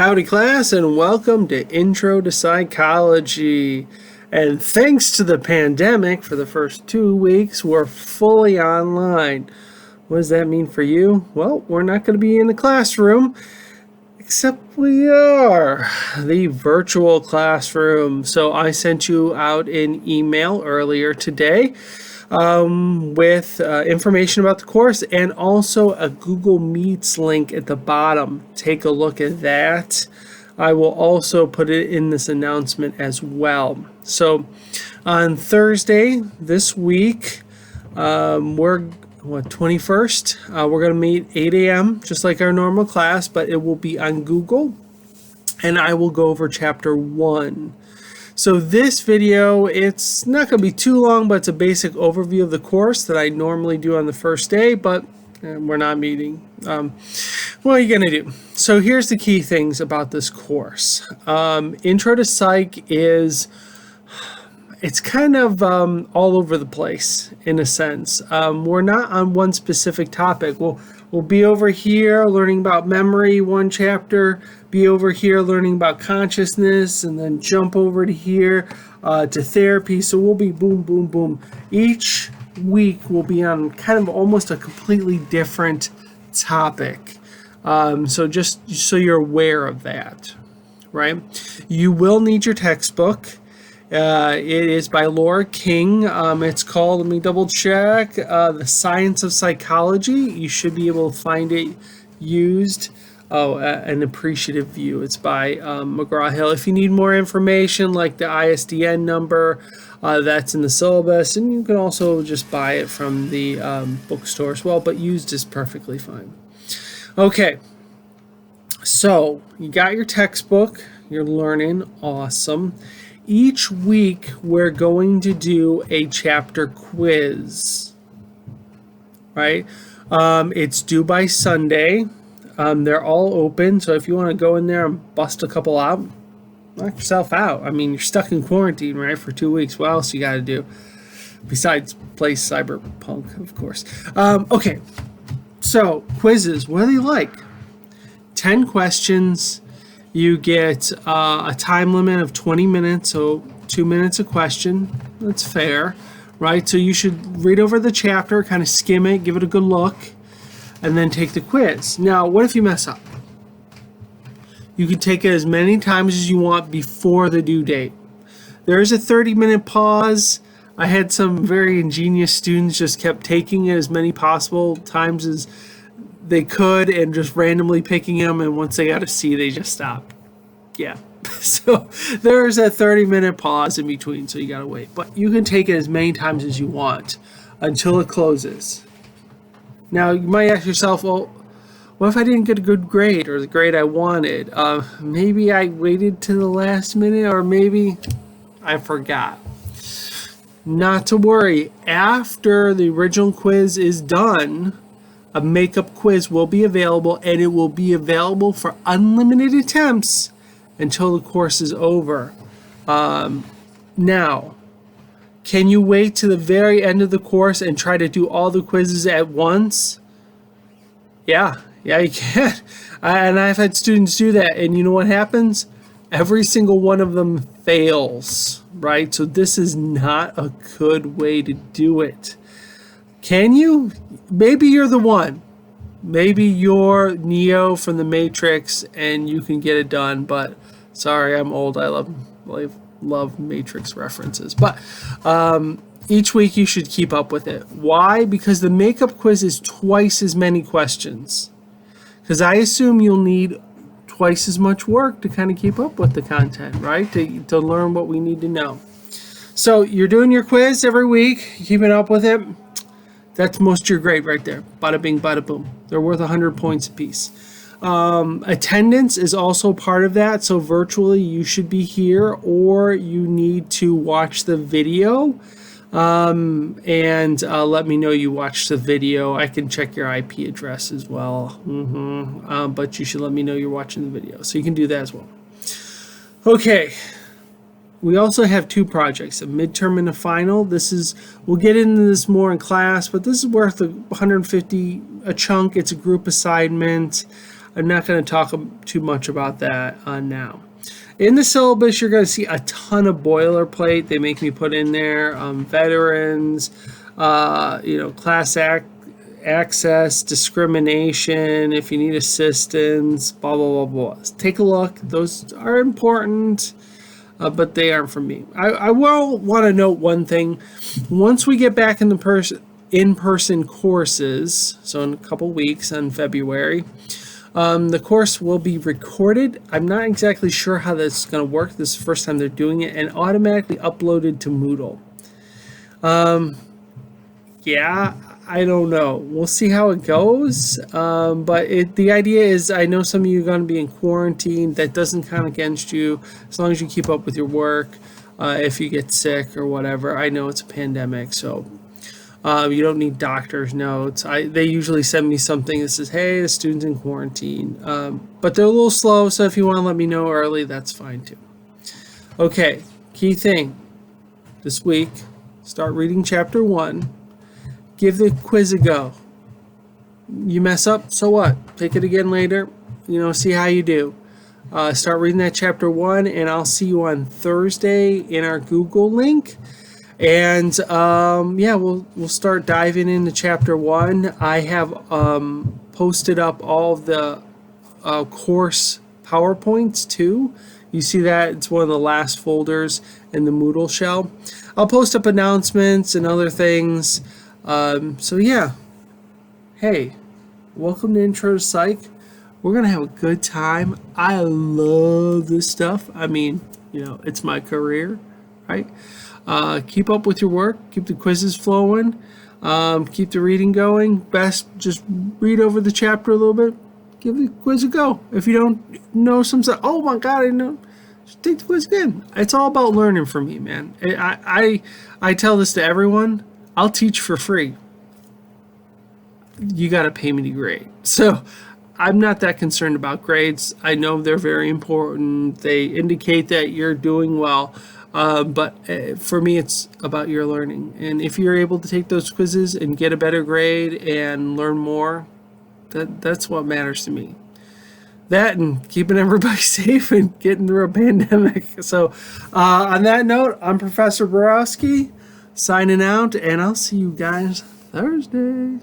Howdy class, and welcome to Intro to Psychology. And thanks to the pandemic, for the first 2 weeks, we're fully online. What does that mean for you? Well, we're not going to be in the classroom, except we are the virtual classroom. So I sent you out an email earlier today with information about the course and also a Google Meets link at the bottom. Take a look at that. I will also put it in this announcement as well. So on Thursday this week, we're 21st, we're going to meet 8 a.m. just like our normal class, but it will be on Google, and I will go over chapter 1. So this video, it's not going to be too long, but it's a basic overview of the course that I normally do on the first day, but we're not meeting. What are you going to do? So here's the key things about this course. Intro to Psych is, it's kind of all over the place in a sense. We're not on one specific topic. We'll be over here learning about memory, one chapter, be over here learning about consciousness, and then jump over to here to therapy. So we'll be boom, boom, boom. Each week we'll be on kind of almost a completely different topic. So just so you're aware of that, right? You will need your textbook. It is by Laura King. It's called, let me double check, The Science of Psychology. You should be able to find it used. An Appreciative View. It's by McGraw-Hill. If you need more information, like the ISDN number, that's in the syllabus, and you can also just buy it from the bookstore as well, but used is perfectly fine. Okay, so you got your textbook, you're learning, awesome. Each week we're going to do a chapter quiz, right? It's due by Sunday. They're all open, so if you want to go in there and bust a couple out, knock yourself out. I mean, you're stuck in quarantine, right, for 2 weeks. What else you got to do besides play Cyberpunk, of course? Okay, so quizzes, what are they like? 10 questions. You get a time limit of 20 minutes, so 2 minutes a question. That's fair, right? So you should read over the chapter, kind of skim it, give it a good look, and then take the quiz. Now, what if you mess up? You can take it as many times as you want before the due date. There is a 30-minute pause. I had some very ingenious students just kept taking it as many possible times as they could and just randomly picking them, and once they got a C, they just stopped. Yeah. So there's a 30-minute pause in between, so you gotta wait. But you can take it as many times as you want until it closes. Now, you might ask yourself, well, what if I didn't get a good grade or the grade I wanted? Maybe I waited to the last minute, or maybe I forgot. Not to worry. After the original quiz is done, a makeup quiz will be available, and it will be available for unlimited attempts until the course is over. Now, can you wait to the very end of the course and try to do all the quizzes at once? Yeah, you can. And I've had students do that, and you know what happens? Every single one of them fails, right? So this is not a good way to do it. Can you? Maybe you're the one. Maybe you're Neo from the Matrix and you can get it done, but sorry, I'm old. I love Matrix references. But each week you should keep up with it. Why? Because the makeup quiz is twice as many questions. Because I assume you'll need twice as much work to kind of keep up with the content, right? To learn what we need to know. So you're doing your quiz every week, keeping up with it. That's most of your grade right there. Bada bing, bada boom. They're worth 100 points apiece. Attendance is also part of that. So virtually you should be here, or you need to watch the video and let me know you watched the video. I can check your IP address as well. But you should let me know you're watching the video. So you can do that as well. Okay. We also have 2 projects, a midterm and a final. We'll get into this more in class, but this is worth $150 a chunk. It's a group assignment. I'm not going to talk too much about that now. In the syllabus, you're going to see a ton of boilerplate. They make me put in there veterans, class access, discrimination, if you need assistance, blah, blah, blah, blah. Take a look. Those are important, but they aren't for me. I will want to note one thing. Once we get back in the in-person courses, so in a couple weeks on February, the course will be recorded. I'm not exactly sure how that's going to work. This is the first time they're doing it, and automatically uploaded to Moodle. Yeah, I don't know. We'll see how it goes. But the idea is, I know some of you are going to be in quarantine. That doesn't count against you as long as you keep up with your work. If you get sick or whatever, I know it's a pandemic, so you don't need doctor's notes. They usually send me something that says, hey, the student's in quarantine. But they're a little slow, so if you want to let me know early, that's fine too. Okay, key thing this week, start reading chapter 1. Give the quiz a go. You mess up, so what? Take it again later. See how you do. Start reading that chapter 1, and I'll see you on Thursday in our Google link. And we'll start diving into chapter 1. I have posted up all of the course PowerPoints too. You see that? It's one of the last folders in the Moodle shell. I'll post up announcements and other things. Hey, welcome to Intro to Psych. We're going to have a good time. I love this stuff. I mean, it's my career, right? Keep up with your work. Keep the quizzes flowing. Keep the reading going. Best just read over the chapter a little bit. Give the quiz a go. If you don't know some stuff, oh my God, I know. Just take the quiz again. It's all about learning for me, man. I tell this to everyone. I'll teach for free. You got to pay me to grade. So I'm not that concerned about grades. I know they're very important. They indicate that you're doing well. But for me, it's about your learning. And if you're able to take those quizzes and get a better grade and learn more, that's what matters to me. That and keeping everybody safe and getting through a pandemic. So on that note, I'm Professor Borowski signing out, and I'll see you guys Thursday.